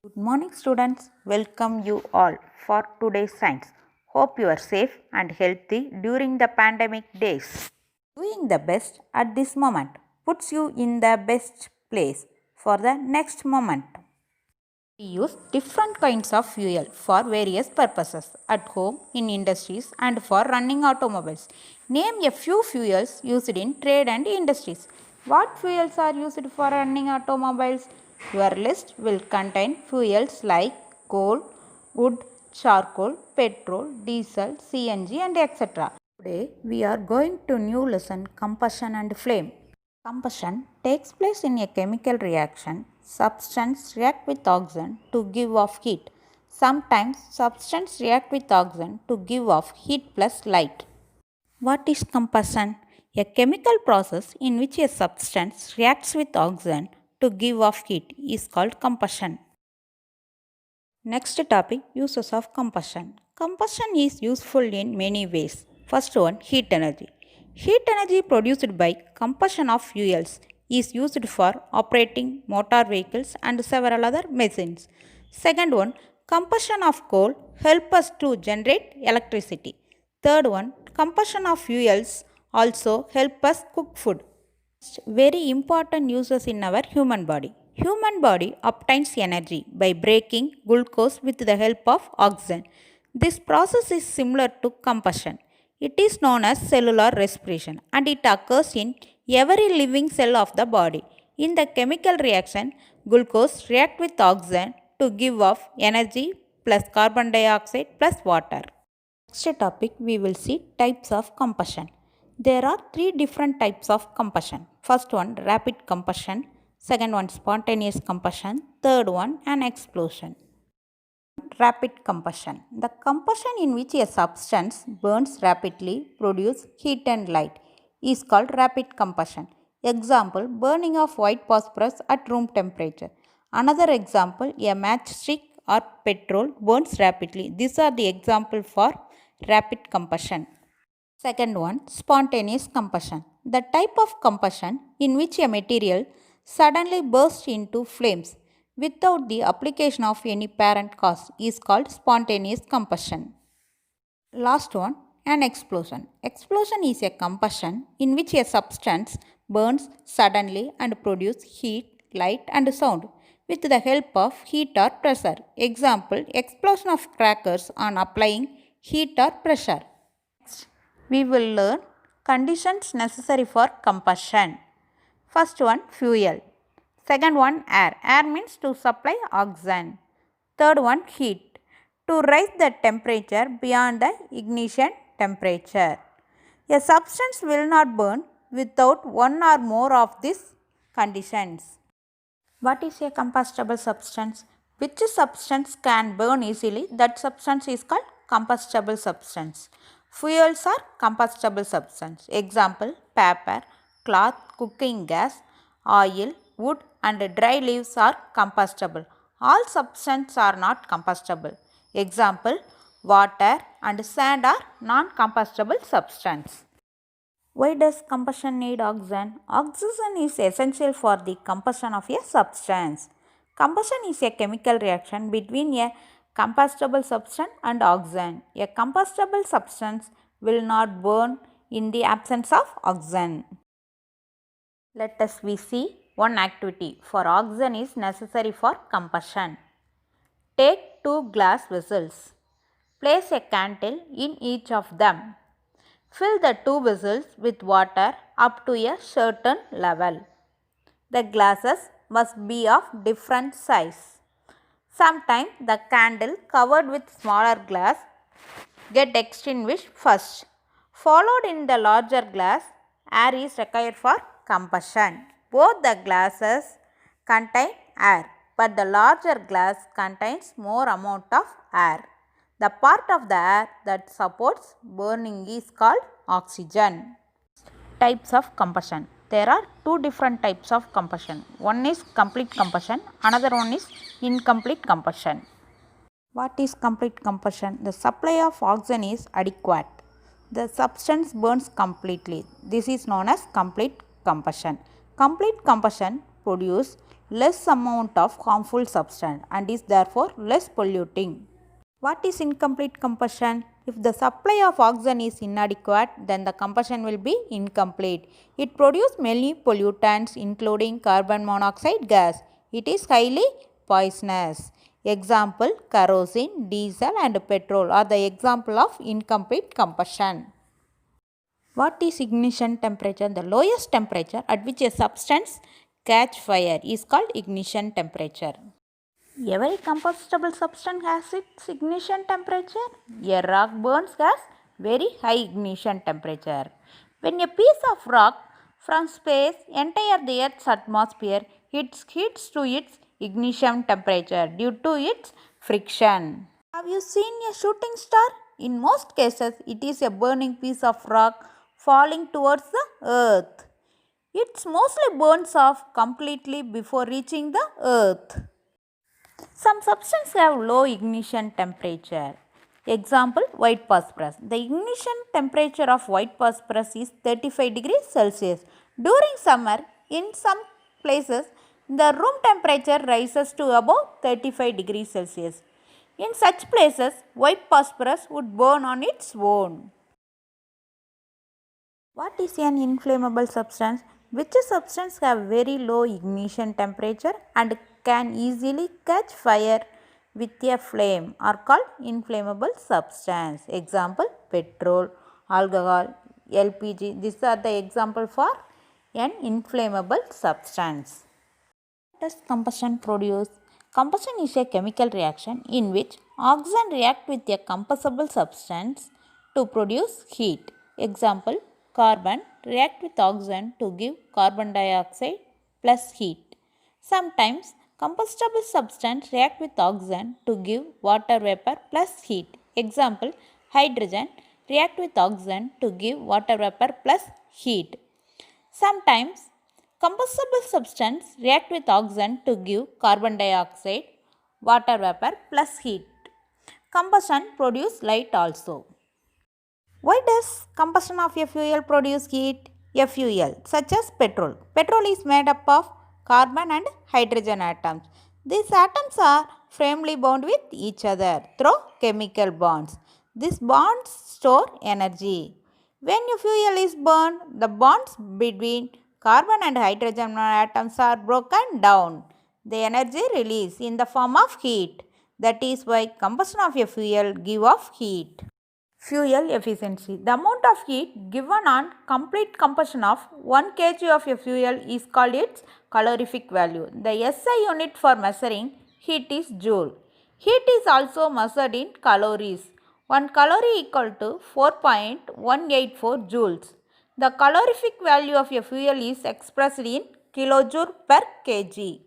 Good morning students, welcome you all for today's science. Hope you are safe and healthy during the pandemic days. Doing the best at this moment puts you in the best place for the next moment. We use different kinds of fuel for various purposes at home, in industries and for running automobiles. Name a few fuels used in trade and industries. What fuels are used for running automobiles? Your list will contain fuels like coal, wood, charcoal, petrol, diesel, CNG and etc. Today we are going to new lesson combustion and flame. Combustion takes place in a chemical reaction. Substance react with oxygen to give off heat. Sometimes substance react with oxygen to give off heat plus light. What is combustion? A chemical process in which a substance reacts with oxygen to give off heat is called combustion. Next topic, uses of combustion. Combustion is useful in many ways. First one, heat energy. Heat energy produced by combustion of fuels is used for operating motor vehicles and several other machines. Second one, combustion of coal help us to generate electricity. Third one, combustion of fuels also help us cook food. Very important uses in our human body. Human body obtains energy by breaking glucose with the help of oxygen. This process is similar to combustion. It is known as cellular respiration and it occurs in every living cell of the body. In the chemical reaction, glucose reacts with oxygen to give off energy plus carbon dioxide plus water. Next topic we will see types of combustion. There are three different types of combustion. First one rapid combustion, second one spontaneous combustion, third one an explosion. Rapid combustion. The combustion in which a substance burns rapidly, produce heat and light is called rapid combustion. Example, burning of white phosphorus at room temperature. Another example, a matchstick or petrol burns rapidly. These are the example for rapid combustion. Second one, spontaneous combustion. The type of combustion in which a material suddenly bursts into flames without the application of any parent cause is called spontaneous combustion. Last one, an explosion. Explosion is a combustion in which a substance burns suddenly and produces heat, light and sound with the help of heat or pressure. Example, explosion of crackers on applying heat or pressure. Next, we will learn conditions necessary for combustion. First one, fuel. Second one, air. Air means to supply oxygen. Third one, heat. To raise the temperature beyond the ignition temperature. A substance will not burn without one or more of these conditions. What is a combustible substance? Which substance can burn easily? That substance is called combustible substance. Fuels are combustible substance. Example, paper, cloth, cooking gas, oil, wood and dry leaves are combustible. All substances are not combustible. Example, water and sand are non-combustible substance. Why does combustion need oxygen? Oxygen is essential for the combustion of a substance. Combustion is a chemical reaction between a combustible substance and oxygen. A combustible substance will not burn in the absence of oxygen. Let us see one activity for oxygen is necessary for combustion. Take two glass vessels. Place a candle in each of them. Fill the two vessels with water up to a certain level. The glasses must be of different size. Sometimes the candle covered with smaller glass get extinguished first. Followed in the larger glass, air is required for combustion. Both the glasses contain air, but the larger glass contains more amount of air. The part of the air that supports burning is called oxygen. Types of combustion. There are two different types of combustion. One is complete combustion, another one is incomplete combustion. What is complete combustion? The supply of oxygen is adequate. The substance burns completely. This is known as complete combustion. Complete combustion produces less amount of harmful substance and is therefore less polluting. What is incomplete combustion? If the supply of oxygen is inadequate, then the combustion will be incomplete. It produces many pollutants including carbon monoxide gas. It is highly poisonous. Example, kerosene, diesel and petrol are the example of incomplete combustion. What is ignition temperature? The lowest temperature at which a substance catch fire is called ignition temperature. Every combustible substance has its ignition temperature. A rock burns has very high ignition temperature. When a piece of rock from space enters the Earth's atmosphere, it heats to its ignition temperature due to its friction. Have you seen a shooting star? In most cases, it is a burning piece of rock falling towards the Earth. It mostly burns off completely before reaching the Earth. Some substances have low ignition temperature. Example, white phosphorus. The ignition temperature of white phosphorus is 35 degrees Celsius. During summer, in some places, the room temperature rises to above 35 degrees Celsius. In such places, white phosphorus would burn on its own. What is an inflammable substance? Which substance have very low ignition temperature and can easily catch fire with a flame are called inflammable substance. Example, petrol, alcohol, LPG. These are the example for an inflammable substance. What does combustion produce? Combustion is a chemical reaction in which oxygen react with a combustible substance to produce heat. Example, carbon react with oxygen to give carbon dioxide plus heat. Sometimes combustible substance react with oxygen to give water vapor plus heat. Example, hydrogen react with oxygen to give water vapor plus heat. Sometimes combustible substance react with oxygen to give carbon dioxide, water vapor plus heat. Combustion produce light also. Why does combustion of a fuel produce heat? A fuel such as petrol. Petrol is made up of carbon and hydrogen atoms. These atoms are firmly bound with each other through chemical bonds. These bonds store energy. When a fuel is burned, the bonds between carbon and hydrogen atoms are broken down. The energy released in the form of heat. That is why combustion of a fuel give off heat. Fuel efficiency. The amount of heat given on complete combustion of 1 kg of a fuel is called its calorific value. The SI unit for measuring heat is joule. Heat is also measured in calories. 1 calorie equal to 4.184 joules. The calorific value of a fuel is expressed in kilojoule per kg.